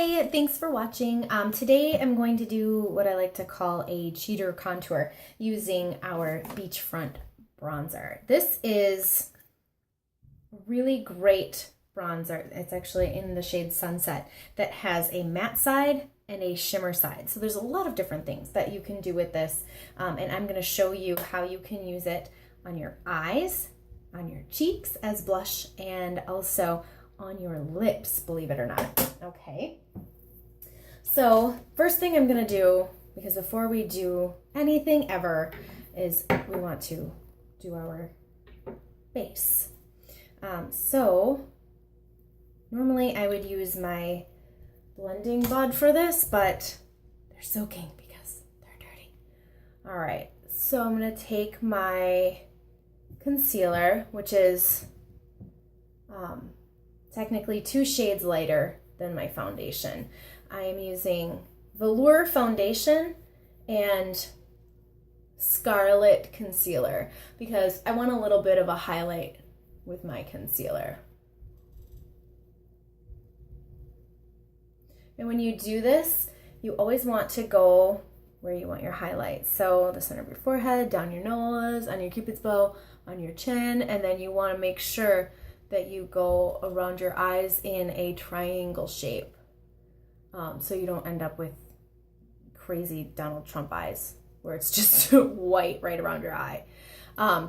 Hi, thanks for watching. Today I'm going to do what I like to call a cheater contour using our Beachfront bronzer. This is a really great bronzer. It's actually in the shade Sunset that has a matte side and a shimmer side. So there's a lot of different things that you can do with this. And I'm going to show you how you can use it on your eyes, on your cheeks as blush, and also on your lips, believe it or not. Okay. So first thing I'm going to do, because before we do anything ever, is we want to do our base. So normally I would use my blending bud for this, but they're soaking because they're dirty. All right, so I'm going to take my concealer, which is technically 2 shades lighter than my foundation. I am using Velour Foundation and Scarlet Concealer because I want a little bit of a highlight with my concealer. And when you do this, you always want to go where you want your highlights. So the center of your forehead, down your nose, on your cupid's bow, on your chin, and then you want to make sure that you go around your eyes in a triangle shape, so you don't end up with crazy Donald Trump eyes where it's just white right around your eye.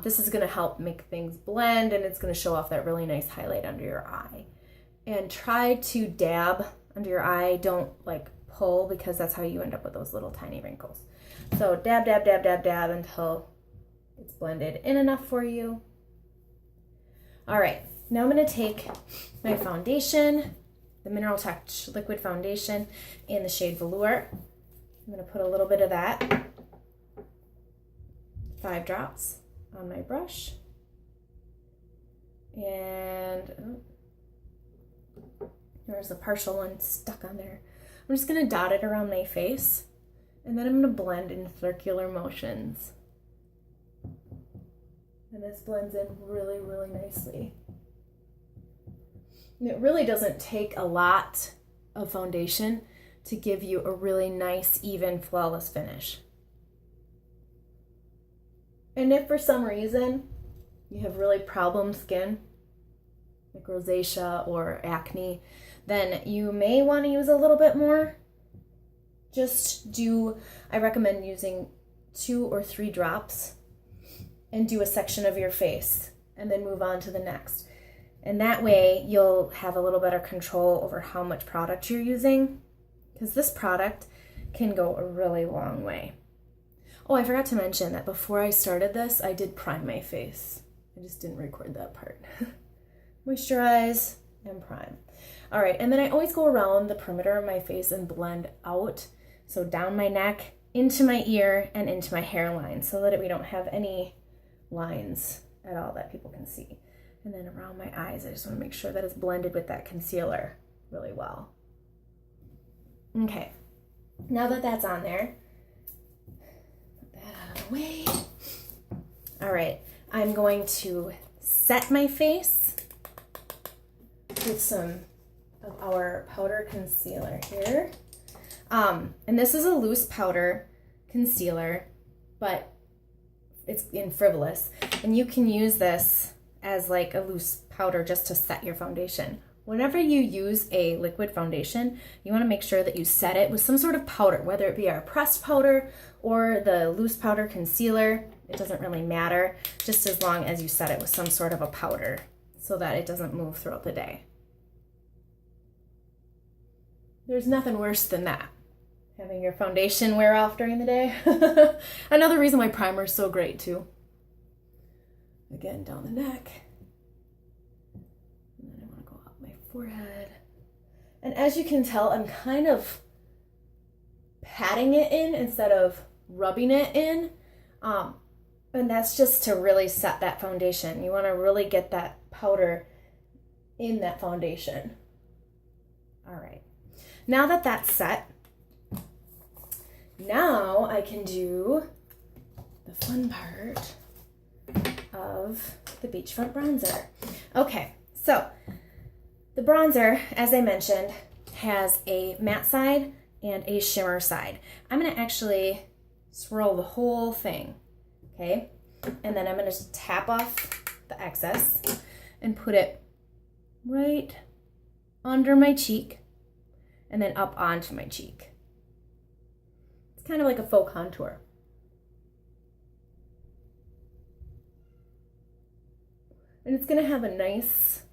This is going to help make things blend, and it's going to show off that really nice highlight under your eye. And try to dab under your eye. Don't like pull, because that's how you end up with those little tiny wrinkles. So dab, dab, dab, dab, dab until it's blended in enough for you. All right. Now I'm going to take my foundation, the Mineral Touch Liquid Foundation in the shade Velour. I'm going to put a little bit of that, 5 drops, on my brush. And there's a partial one stuck on there. I'm just going to dot it around my face, and then I'm going to blend in circular motions. And this blends in really, really nicely. And it really doesn't take a lot of foundation to give you a really nice, even, flawless finish. And if for some reason you have really problem skin, like rosacea or acne, then you may want to use a little bit more. I recommend using 2 or 3 drops and do a section of your face and then move on to the next. And that way you'll have a little better control over how much product you're using, because this product can go a really long way. Oh, I forgot to mention that before I started this, I did prime my face. I just didn't record that part. Moisturize and prime. All right, and then I always go around the perimeter of my face and blend out. So down my neck, into my ear, and into my hairline, so that we don't have any lines at all that people can see. And then around my eyes, I just want to make sure that it's blended with that concealer really well. Okay, now that that's on there, put that out of the way. All right, I'm going to set my face with some of our powder concealer here. And this is a loose powder concealer, but it's in Frivolous. And you can use this as like a loose powder just to set your foundation. Whenever you use a liquid foundation, you want to make sure that you set it with some sort of powder, whether it be our pressed powder or the loose powder concealer. It doesn't really matter, just as long as you set it with some sort of a powder so that it doesn't move throughout the day. There's nothing worse than that, having your foundation wear off during the day. Another reason why primer is so great too. Again, down the neck. And then I want to go up my forehead. And as you can tell, I'm kind of patting it in instead of rubbing it in. And that's just to really set that foundation. You want to really get that powder in that foundation. All right. Now that that's set, now I can do the fun part of the Beachfront bronzer. Okay, so the bronzer, as I mentioned, has a matte side and a shimmer side. I'm gonna actually swirl the whole thing, okay? And then I'm gonna just tap off the excess and put it right under my cheek and then up onto my cheek. It's kind of like a faux contour. And it's gonna have a nice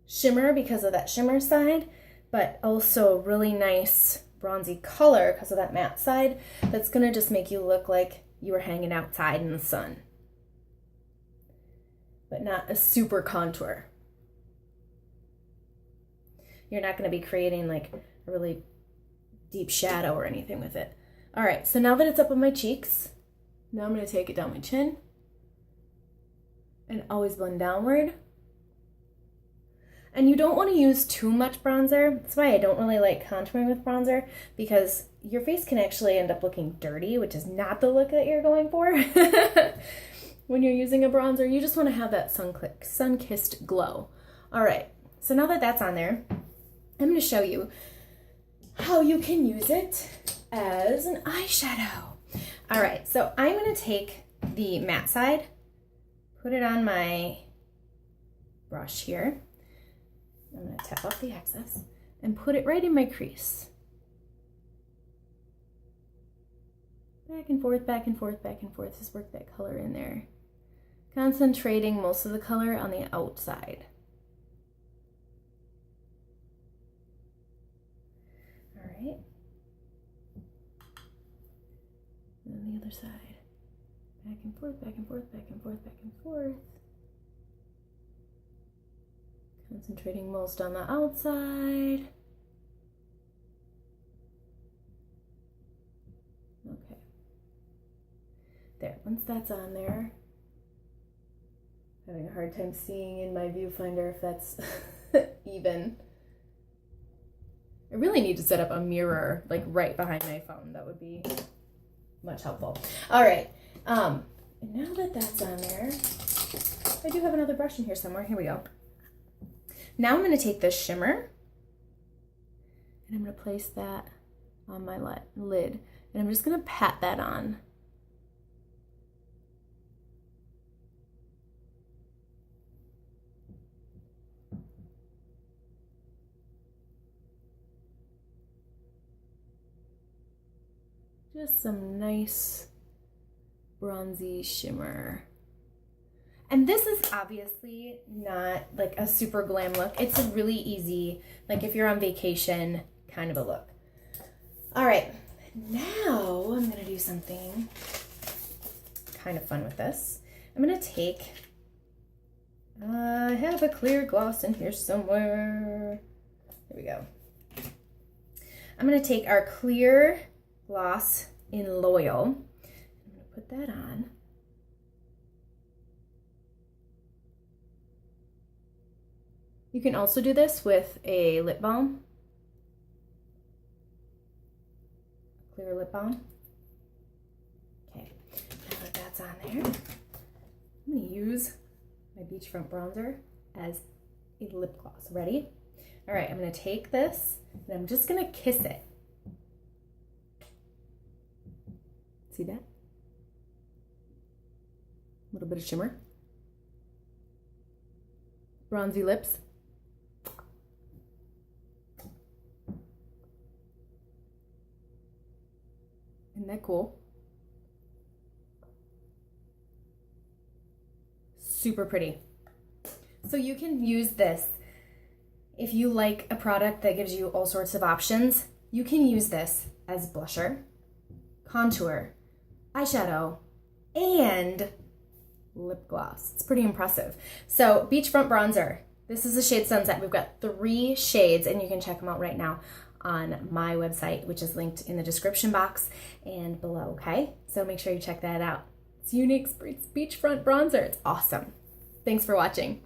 shimmer because of that shimmer side, but also a really nice bronzy color because of that matte side that's gonna just make you look like you were hanging outside in the sun, but not a super contour. You're not gonna be creating like a really deep shadow or anything with it. All right, so now that it's up on my cheeks, now I'm gonna take it down my chin and always blend downward. And you don't want to use too much bronzer. That's why I don't really like contouring with bronzer, because your face can actually end up looking dirty, which is not the look that you're going for. When you're using a bronzer, you just want to have that sun-kissed glow. All right, so now that that's on there, I'm going to show you how you can use it as an eyeshadow. All right, so I'm going to take the matte side, put it on my brush here. I'm going to tap off the excess and put it right in my crease. Back and forth, back and forth, back and forth. Just work that color in there. Concentrating most of the color on the outside. All right. And then the other side. Back and forth, back and forth, back and forth, back and forth. Concentrating most on the outside. Okay. There, once that's on there, having a hard time seeing in my viewfinder if that's even. I really need to set up a mirror like right behind my phone. That would be much helpful. All right, and now that that's on there, I do have another brush in here somewhere. Here we go. Now I'm going to take this shimmer and I'm going to place that on my lid, and I'm just going to pat that on. Just some nice bronzy shimmer. And this is obviously not like a super glam look. It's a really easy, like if you're on vacation kind of a look. All right, now I'm gonna do something kind of fun with this. I'm gonna take, I have a clear gloss in here somewhere. Here we go. I'm gonna take our clear gloss in Loyal. I'm gonna put that on. You can also do this with a lip balm, clear lip balm. Okay, now that that's on there, I'm going to use my Beachfront bronzer as a lip gloss. Ready? All right, I'm going to take this and I'm just going to kiss it. See that? A little bit of shimmer. Bronzy lips. Isn't that cool? Super pretty. So you can use this if you like a product that gives you all sorts of options. You can use this as blusher, contour, eyeshadow, and lip gloss. It's pretty impressive. So Beachfront bronzer. This is the shade Sunset. We've got 3 shades and you can check them out right now on my website, which is linked in the description box and below, okay? So make sure you check that out. It's Younique's Beachfront bronzer. It's awesome. Thanks for watching.